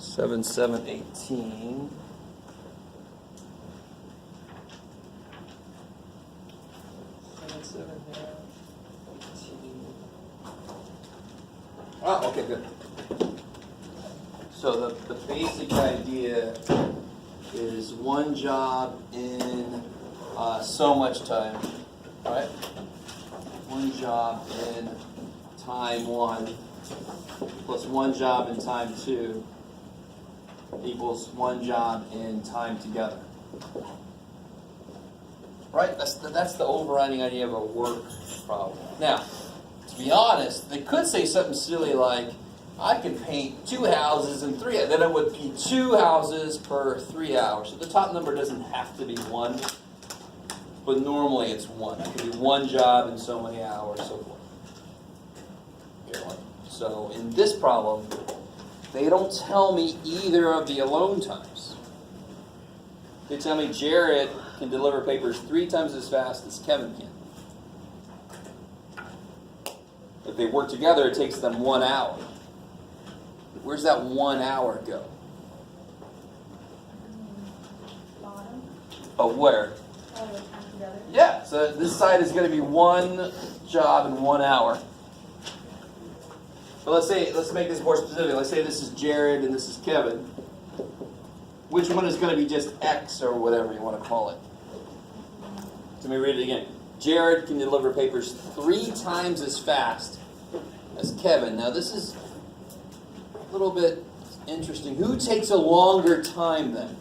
7, 7, 18. Oh, okay, good. So the basic idea is one job in so much time, right? One job in time 1 plus one job in time 2 equals one job in time together. Right? That's the overriding idea of a work problem. Now, to be honest, they could say something silly like, I can paint 2 houses in 3 hours. Then it would be 2 houses per 3 hours. So the top number doesn't have to be 1, but normally it's 1. It could be one job in so many hours, so forth. So in this problem, they don't tell me either of the alone times. They tell me Jared can deliver papers 3 times as fast as Kevin can. If they work together, it takes them 1 hour. Where's that 1 hour go? Bottom. Oh, where? Oh, they're timed together. Yeah, so this side is going to be 1 job in 1 hour. But let's make this more specific. Let's say this is Jared and this is Kevin. Which one is going to be just X or whatever you want to call it? Let me read it again. Jared can deliver papers 3 times as fast as Kevin. Now this is a little bit interesting. Who takes a longer time then?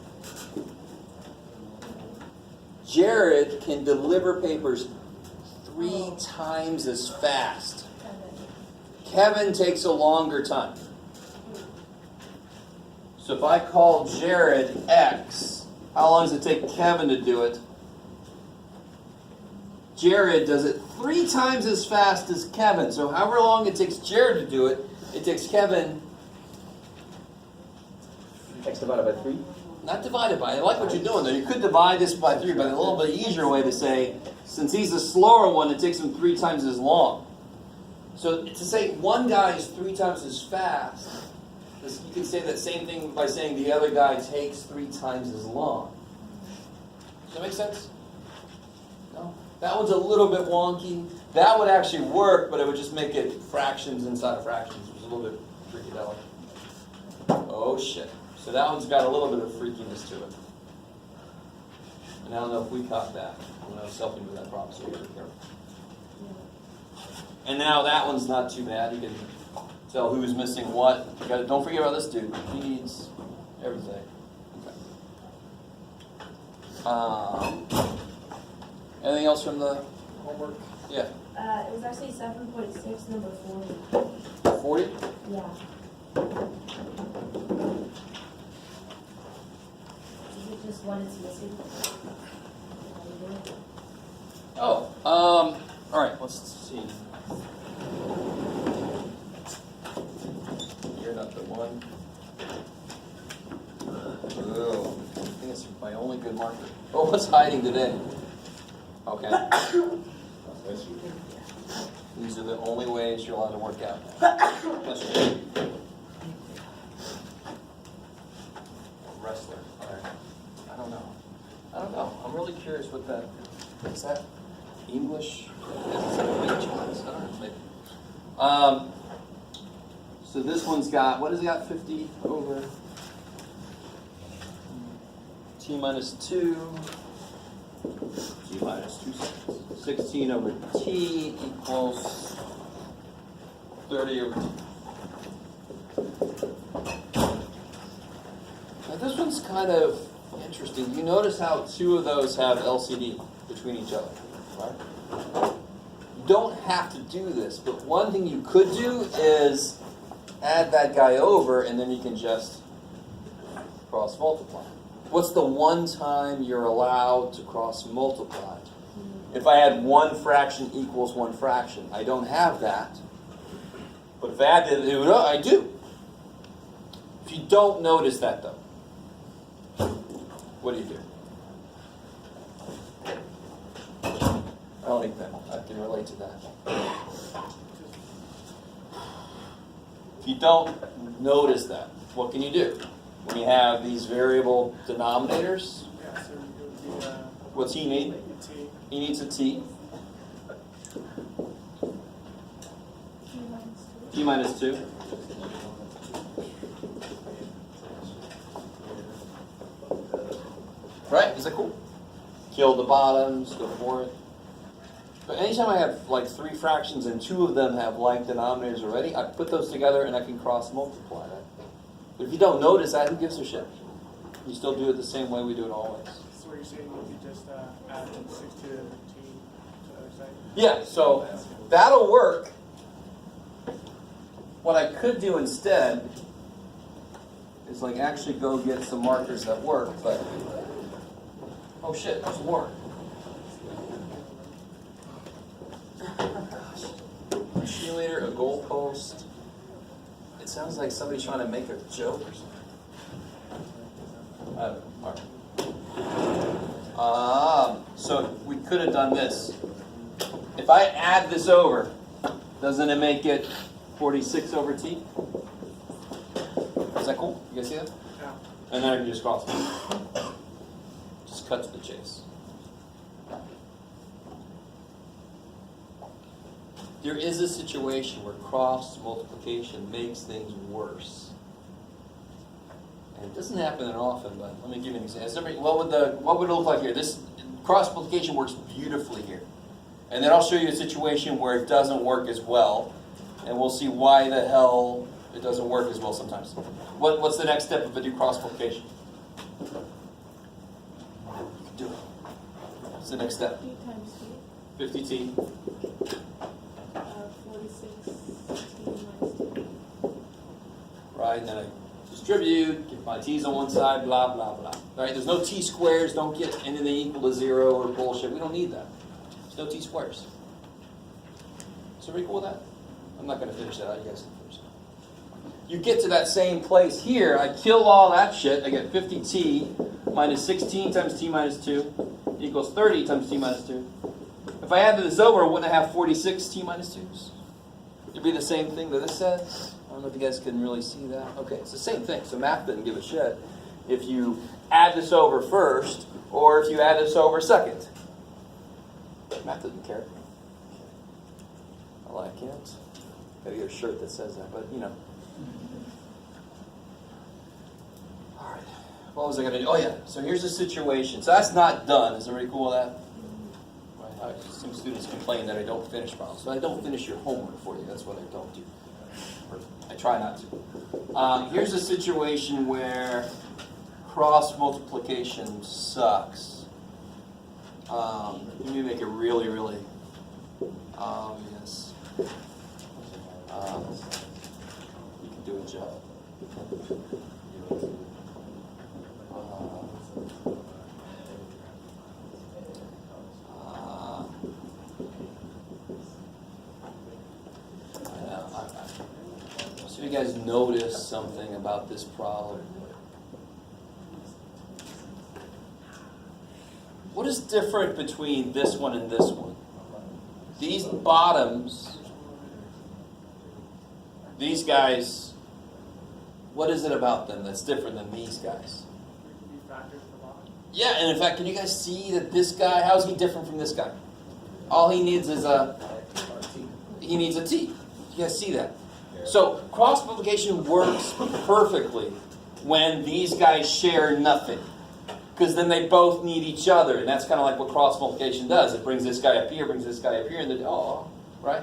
Jared can deliver papers 3 times as fast. Kevin takes a longer time. So if I call Jared X, how long does it take Kevin to do it? Jared does it 3 times as fast as Kevin. So however long it takes Jared to do it, it takes Kevin. X divided by 3? Not divided by. I like what you're doing there. You could divide this by 3, but a little bit easier way to say, since he's the slower one, it takes him 3 times as long. So to say one guy is 3 times as fast, you can say that same thing by saying the other guy takes 3 times as long. Does that make sense? No? That one's a little bit wonky. That would actually work, but it would just make it fractions inside of fractions, which is a little bit freaky. Oh shit. So that one's got a little bit of freakiness to it. And I don't know if we caught that when I was helping with that problem, so be careful. And now that one's not too bad. You can tell who's missing what. Don't forget about this dude. He needs everything. Okay. Anything else from the homework? Yeah. It was actually 7.6, number 40. 40? Yeah. Is it just what it's missing? Oh, all right, let's see. You're not the one. Oh, I think it's my only good marker. Oh, what's hiding today? Okay. These are the only ways you're allowed to work out. Wrestler. All right. I don't know. I'm really curious what that is. That English? So this one's got, what has it got? 50 over t minus 2. T minus 2 seconds. 16 over t equals 30 over t. Now this one's kind of interesting. You notice how 2 of those have LCD between each other, right? You don't have to do this, but one thing you could do is add that guy over, and then you can just cross multiply. What's the one time you're allowed to cross multiply? If I had 1 fraction equals 1 fraction, I don't have that. But if I had to, I do. If you don't notice that though, what do you do? I like that. I can relate to that. If you don't notice that, what can you do? When you have these variable denominators, Yeah, so it would be what's he need? a T. He needs a t. T minus 2. Right? Is that cool? Kill the bottoms, go for it. But anytime I have like 3 fractions and 2 of them have like denominators already, I put those together and I can cross multiply that. But if you don't notice that, who gives a shit? You still do it the same way we do it always. So what you're saying, you could just add 6 to the T to the other side? Yeah, so that'll work. What I could do instead is like actually go get some markers that work, but oh shit, there's more. A cheerleader, a goalpost. It sounds like somebody's trying to make a joke or something. I don't know. So we could have done this. If I add this over, doesn't it make it 46 over t? Is that cool? You guys see that? Yeah. And then I can just cross it. Just cut to the chase. There is a situation where cross multiplication makes things worse. And it doesn't happen that often, but let me give you an example. What would it look like here? This cross multiplication works beautifully here. And then I'll show you a situation where it doesn't work as well. And we'll see why the hell it doesn't work as well sometimes. What's the next step if I do cross multiplication? You can do it. What's the next step? 8 times 50t. 46 t minus 2. Right, and then I distribute, get my t's on one side, blah, blah, blah. Right, there's no t squares, don't get anything equal to 0 or bullshit. We don't need that. There's no t squares. So are we cool with that? I'm not going to finish that out, you guys can finish it. You get to that same place here, I kill all that shit, I get 50t minus 16 times t minus 2 equals 30 times t minus 2. If I added this over, wouldn't I have 46 t minus 2s? It'd be the same thing that this says. I don't know if you guys can really see that. Okay, it's the same thing, so math doesn't give a shit if you add this over first or if you add this over second. Math doesn't care. I like it. Gotta get a shirt that says that, but you know. Alright, what was I gonna do? Oh yeah, so here's the situation. So that's not done. Is everybody cool with that? Right. Some students complain that I don't finish problems. So I don't finish your homework for you. That's what I don't do. Or I try not to. Here's a situation where cross multiplication sucks. Let me make it really, really obvious. You can do it, Jeff. So you guys notice something about this problem. What is different between this one and this one? These bottoms, these guys, what is it about them that's different than these guys? Yeah, and in fact, can you guys see that this guy, how is he different from this guy? All he needs is he needs a t. You guys see that? So cross multiplication works perfectly when these guys share nothing. Because then they both need each other, and that's kind of like what cross multiplication does. It brings this guy up here, brings this guy up here, and then, right?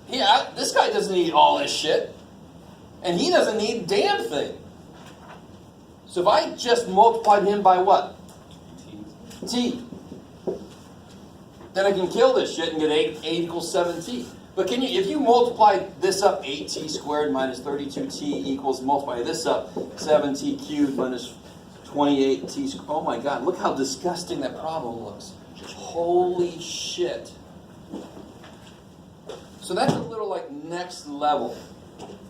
Yeah, this guy doesn't need all this shit. And he doesn't need a damn thing. So if I just multiplied him by what? T. Then I can kill this shit and get 8 equals 7t. But if you multiply this up, 8t squared minus 32t equals, multiply this up, 7t cubed minus 28t squared. Oh my God, look how disgusting that problem looks. Holy shit. So that's a little like next level.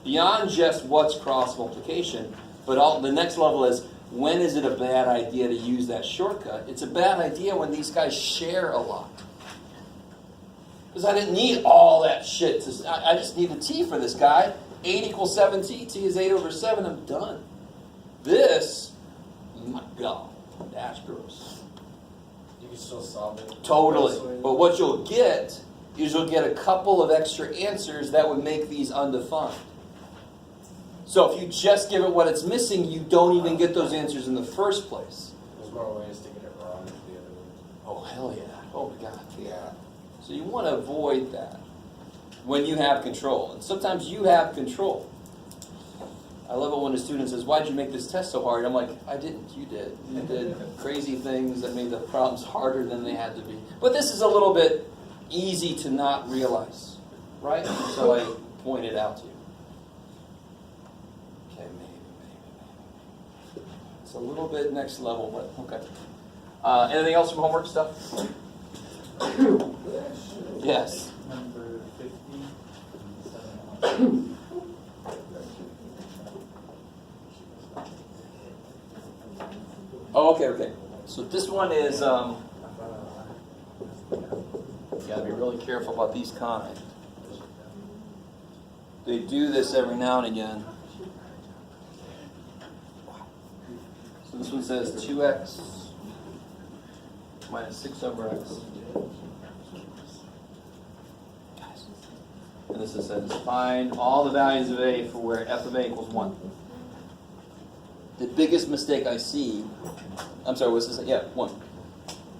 Beyond just what's cross multiplication, but the next level is, when is it a bad idea to use that shortcut? It's a bad idea when these guys share a lot. Because I didn't need all that shit. I just need a t for this guy. 8 equals 7t, t is 8 over 7, I'm done. This, my God, that's gross. You can still solve it. Totally. But what you'll get is you'll get a couple of extra answers that would make these undefined. So if you just give it what it's missing, you don't even get those answers in the first place. There's more ways to get it wrong than the other way. Oh, hell yeah. Oh, my God. Yeah. So you want to avoid that when you have control. And sometimes you have control. I love it when a student says, why'd you make this test so hard? I'm like, I didn't. You did. You did crazy things that made the problems harder than they had to be. But this is a little bit easy to not realize, right? So I pointed out to you. Okay, maybe. It's a little bit next level, but okay. Anything else from homework stuff? Yes. Number 50. Oh, okay. So this one is, you gotta be really careful about these kind. They do this every now and again. So this one says 2x minus 6 over x. And this says find all the values of a for where f of a equals 1. The biggest mistake I see, I'm sorry, what's this? Yeah, 1.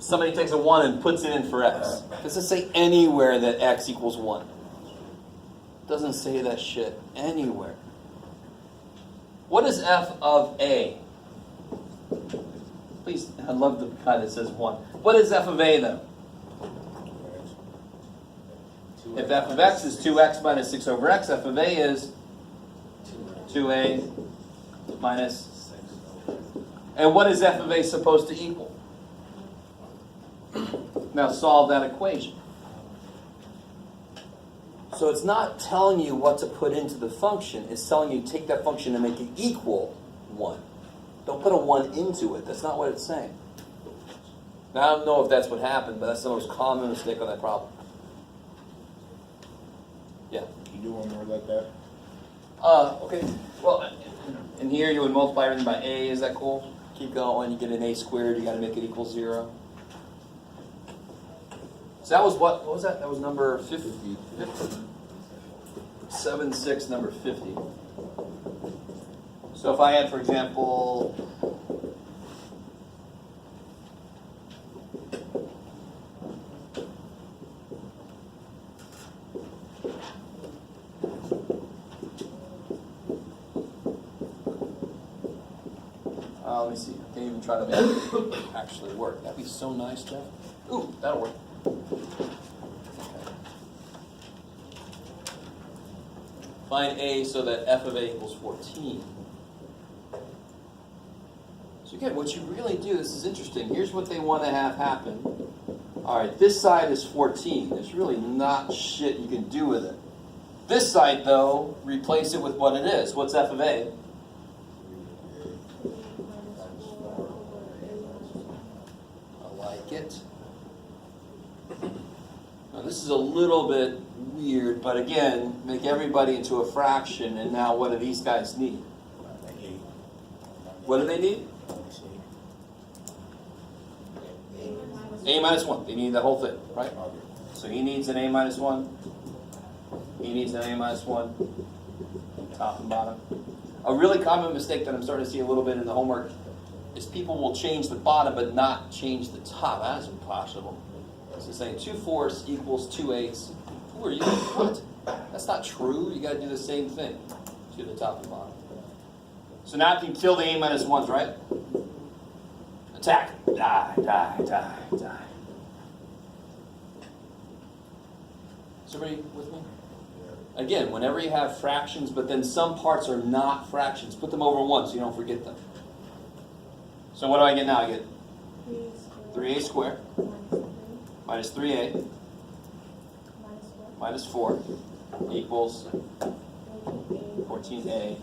Somebody takes a 1 and puts it in for x. Does it say anywhere that x equals 1? It doesn't say that shit anywhere. What is f of a? Please, I love the guy that says 1. What is f of a then? If f of x is 2x minus 6 over x, f of a is 2a minus. And what is f of a supposed to equal? Now solve that equation. So it's not telling you what to put into the function. It's telling you take that function and make it equal 1. Don't put a 1 into it. That's not what it's saying. Now I don't know if that's what happened, but that's the most common mistake on that problem. Yeah. You do one more like that? Okay. Well, in here you would multiply everything by a. Is that cool? Keep going. You get an a squared. You got to make it equal 0. So that was what? What was that? That was number 50. 7, 6, number 50. So if I had, for example, let me see. I can't even try to make it actually work. That'd be so nice, Jeff. Ooh, that'll work. Okay. Find a so that f of a equals 14. So again, what you really do, this is interesting. Here's what they want to have happen. All right, this side is 14. There's really not shit you can do with it. This side, though, replace it with what it is. What's f of a? I like it. Now, this is a little bit weird, but again, make everybody into a fraction, and now what do these guys need? What do they need? A minus 1. They need the whole thing, right? So he needs an a minus 1. He needs an a minus 1. Top and bottom. A really common mistake that I'm starting to see a little bit in the homework is people will change the bottom but not change the top. That is impossible. So saying 2 fourths equals 2 eighths. Who are you? What? That's not true. You got to do the same thing to the top and bottom. So now I can kill the a minus 1s, right? Attack. Die, die, die, die. Is everybody with me? Again, whenever you have fractions, but then some parts are not fractions, put them over 1 so you don't forget them. So what do I get now? I get 3a squared minus 3a minus 4 equals 14a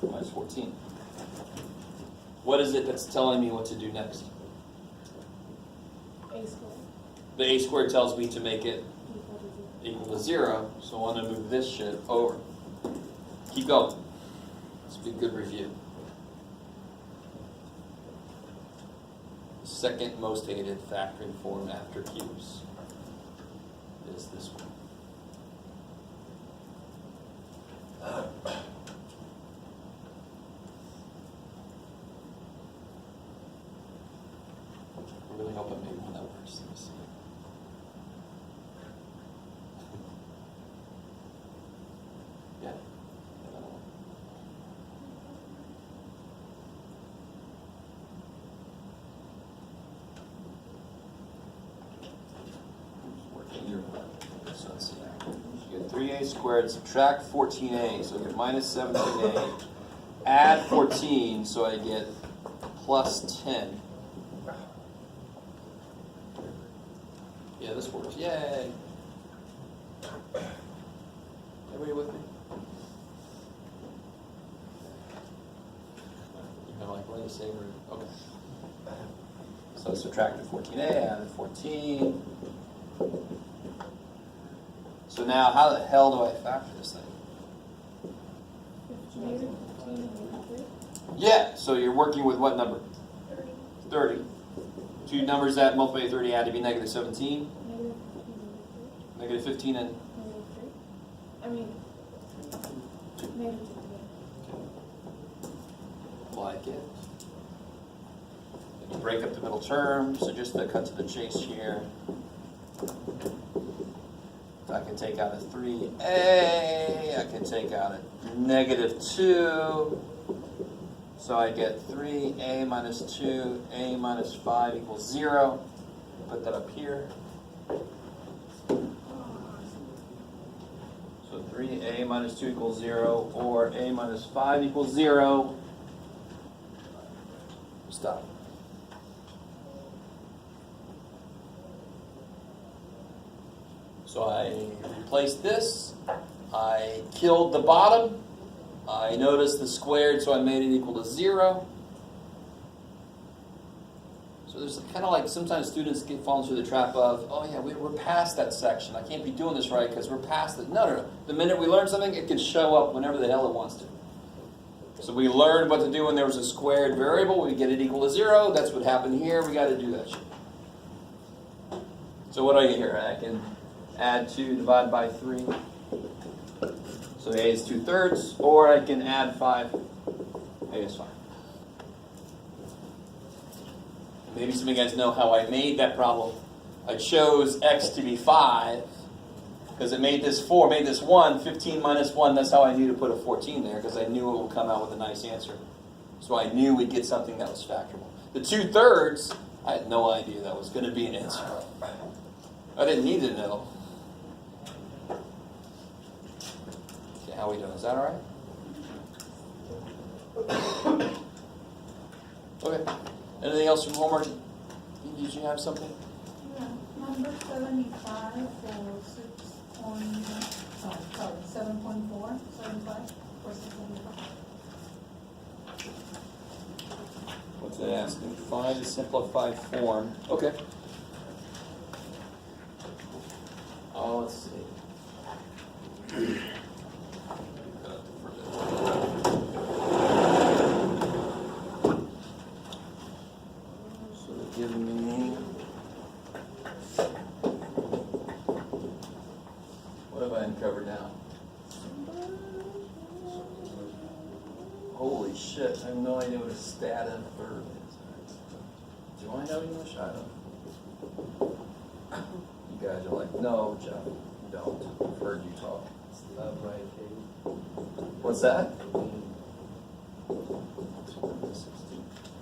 minus 14. What is it that's telling me what to do next? A squared. The a squared tells me to make it equal to 0, so I want to move this shit over. Keep going. This will be a good review. The second most hated factoring form after cubes is this one. I really hope I made one that works. Let me see. Yeah. That'll work. Working your part. So let's see. You get 3a squared, subtract 14a, so I get minus 17a. Add 14, so I get plus 10. Yeah, this works. Yay! Everybody with me? You're gonna like, what do you say? Okay. So I subtracted 14a, added 14. So now, how the hell do I factor this thing? 15, 83. Yeah, so you're working with what number? 30. Two numbers that multiply by 30 add to be negative 17. Negative 15 and Negative 3. I mean, negative 3. like it. And you break up the middle term, so just to cut to the chase here. I can take out a 3a, I can take out a negative 2. So I get 3a minus 2, a minus 5 equals 0. Put that up here. So 3a minus 2 equals 0, or a minus 5 equals 0. Stop. So I replaced this. I killed the bottom. I noticed the squared, so I made it equal to 0. So there's kind of like sometimes students get falling through the trap of, oh yeah, we're past that section. I can't be doing this right because we're past it. No. The minute we learn something, it can show up whenever the hell it wants to. So we learned what to do when there was a squared variable. We get it equal to 0. That's what happened here. We got to do that shit. So what do I get here? I can add 2, divide by 3. So a is 2/3, or I can add 5. A is 5. Maybe some of you guys know how I made that problem. I chose x to be 5, because it made this 4, made this 1, 15 minus 1, that's how I knew to put a 14 there, because I knew it would come out with a nice answer. So I knew we'd get something that was factorable. The 2/3, I had no idea that was going to be an answer. I didn't need to know. Okay, how are we doing? Is that all right? Okay. Anything else from homework? Did you have something? Yeah, number 75 for 7.4, 75 for 675. What's it asking? Find a simplified form. Okay. Oh, let's see. So they're giving me. What have I uncovered now? Holy shit, I have no idea what a stative verb is. Do I know English? I don't. You guys are like, no, Jeff, you don't. I've heard you talk. What's that?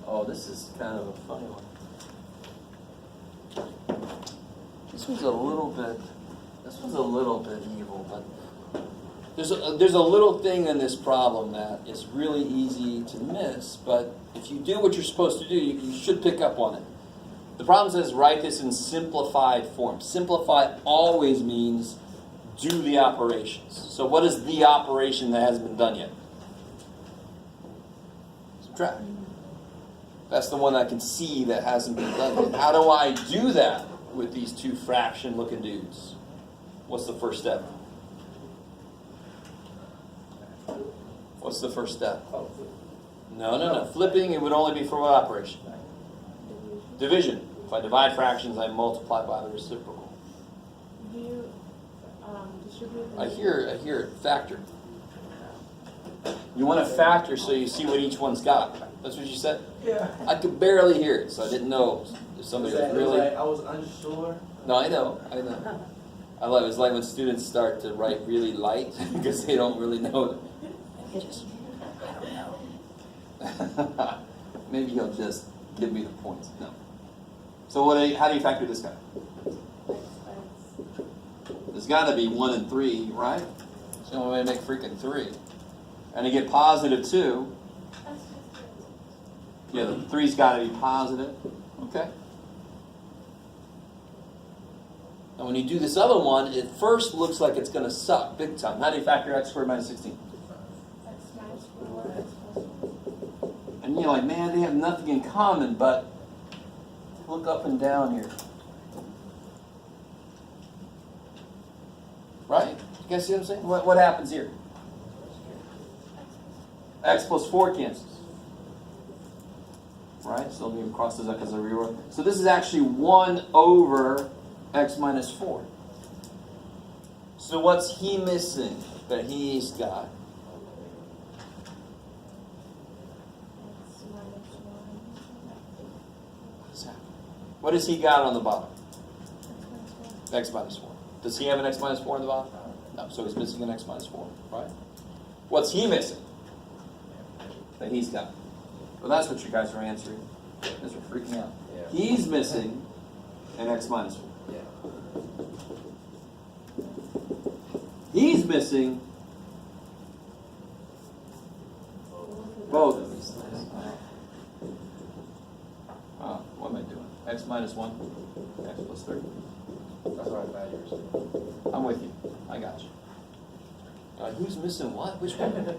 Oh, this is kind of a funny one. This one's a little bit evil, but there's a little thing in this problem that is really easy to miss, but if you do what you're supposed to do, you should pick up on it. The problem says write this in simplified form. Simplified always means do the operations. So what is the operation that hasn't been done yet? Subtract. That's the one I can see that hasn't been done yet. How do I do that with these two fraction looking dudes? What's the first step? What's the first step? Oh, No. Flipping, it would only be for what operation? Division. If I divide fractions, I multiply by the reciprocal. Do you, distribute the? I hear it. Factor. You want to factor so you see what each one's got. That's what you said? yeah. I could barely hear it, so I didn't know if somebody was really... I was unsure. No, I know. I love it. It's like when students start to write really light because they don't really know. I don't know. Maybe he'll just give me the points. No. So how do you factor this guy? There's got to be 1 and 3, right? It's the only way to make freaking 3. And to get positive 2, yeah, the 3's got to be positive. Okay. And when you do this other one, it first looks like it's going to suck big time. How do you factor x squared minus 16? X minus 4, X plus 1. And you're like, man, they have nothing in common, but look up and down here. Right? You guys see what I'm saying? What happens here? X plus 4 cancels. Right? So let me cross those out because I rewrote. So this is actually 1 over x minus 4. So what's he missing that he's got? X minus 1. What's happening? What does he got on the bottom? X minus 1. X minus 4. Does he have an x minus 4 on the bottom? No, so he's missing an x minus 4, right? What's he missing that he's got? Well, that's what you guys are answering. You guys are freaking out. Yeah. He's missing an x minus 4. Yeah. He's missing both of these things. What am I doing? X minus 1, x plus 3. That's what I thought you were saying. I'm with you. I got you. Who's missing what? Which one?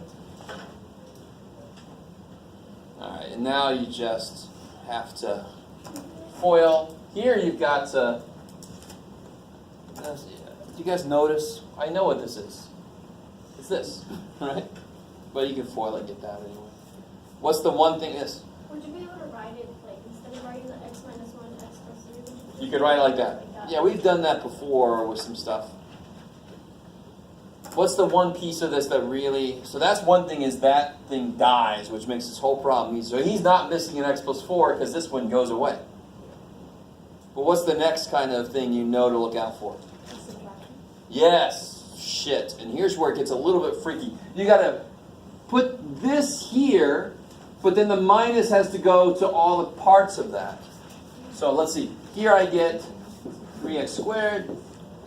Alright, and now you just have to FOIL. Here you've got to... Do you guys notice? I know what this is. It's this, right? But you can FOIL it, get that anyway. What's the one thing this? Would you be able to write it, like, instead of writing the X minus 1, X plus 3? You could write it like that. Yeah, we've done that before with some stuff. What's the one piece of this that really... So that's one thing, is that thing dies, which makes this whole problem easier. So he's not missing an x plus 4 because this one goes away. But what's the next kind of thing you know to look out for? Yes, shit. And here's where it gets a little bit freaky. You got to put this here, but then the minus has to go to all the parts of that. So let's see. Here I get 3x squared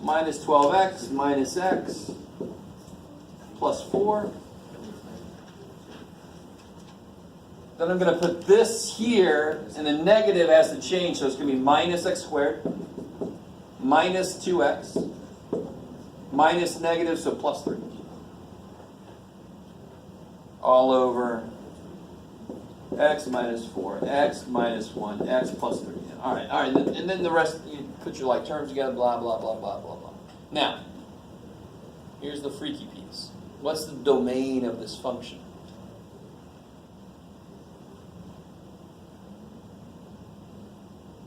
minus 12x minus x plus 4. Then I'm going to put this here, and the negative has to change, so it's going to be minus x squared minus 2x minus negative, so plus 3. All over x minus 4, x minus 1, x plus 3. All right, and then the rest, you put your like terms together, blah, blah, blah, blah, blah, blah. Now, here's the freaky piece. What's the domain of this function?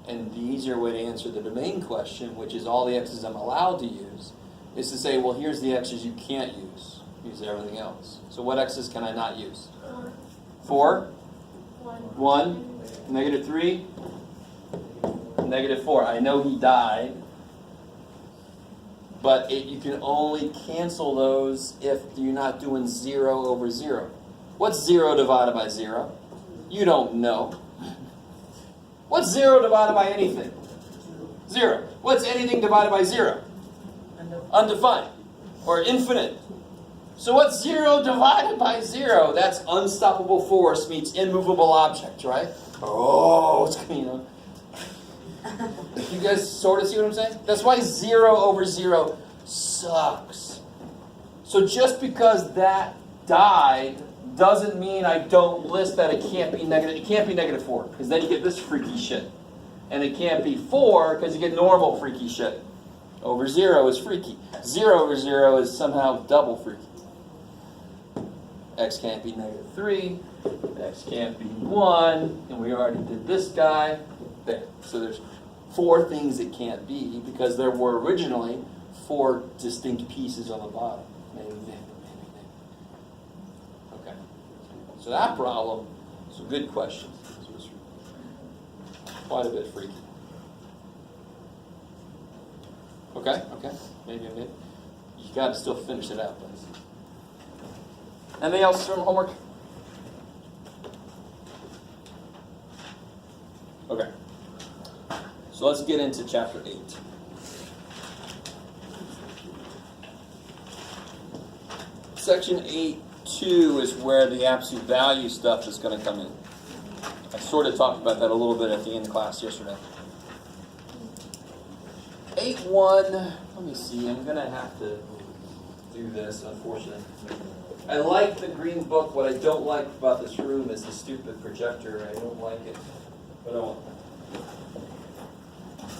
And the easier way to answer the domain question, which is all the x's I'm allowed to use, is to say, well, here's the x's you can't use. Use everything else. So what x's can I not use? 4, 1, negative 3, negative 4. I know he died, but you can only cancel those if you're not doing 0 over 0. What's 0 divided by 0? You don't know. What's 0 divided by anything? 0. What's anything divided by 0? Undefined. Or infinite. So what's 0 divided by 0? That's unstoppable force meets immovable object, right? Oh, it's, you know. You guys sort of see what I'm saying? That's why 0 over 0 sucks. So just because that died doesn't mean I don't list that it can't be negative. It can't be negative 4, because then you get this freaky shit. And it can't be 4, because you get normal freaky shit. Over 0 is freaky. 0 over 0 is somehow double freaky. x can't be -3, x can't be 1, and we already did this guy. There. So there's 4 things it can't be because there were originally 4 distinct pieces on the bottom. Maybe. Okay. So that problem is a good question. It was quite a bit freaky. Okay. Maybe. You got to still finish it out, please. Anything else from homework? Okay. So let's get into chapter 8. Section 8.2 is where the absolute value stuff is going to come in. I sort of talked about that a little bit at the end of class yesterday. 8.1, let me see, I'm going to have to do this, unfortunately. I like the green book. What I don't like about this room is the stupid projector. I don't like it. But I won't.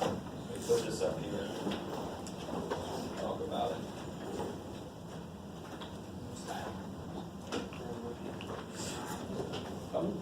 Let me put this up here. Talk about it. Come.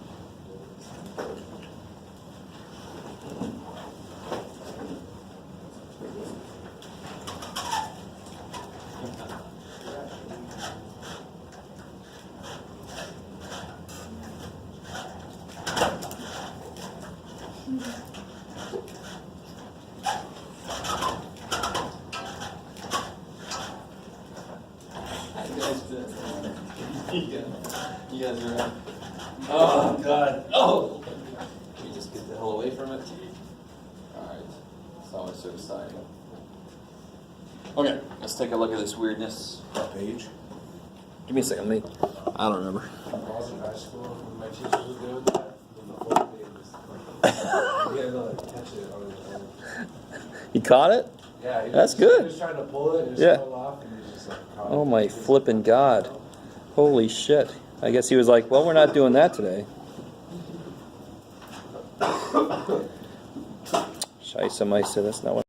You guys are right. Oh, God. Oh! Can we just get the hell away from it? Alright. It's always so exciting. Okay, let's take a look at this weirdness. What page? Give me a second, I don't remember. When I was in high school, when my teachers were doing that, then the whole day was like, you gotta like catch it on his own. You caught it? Yeah, he That's was, good. He was trying to pull it, and it Yeah. fell off, and he was just like, Oh my flippin' God. Holy shit. I guess he was like, well, we're not doing that today. Scheisse Meister, that's not what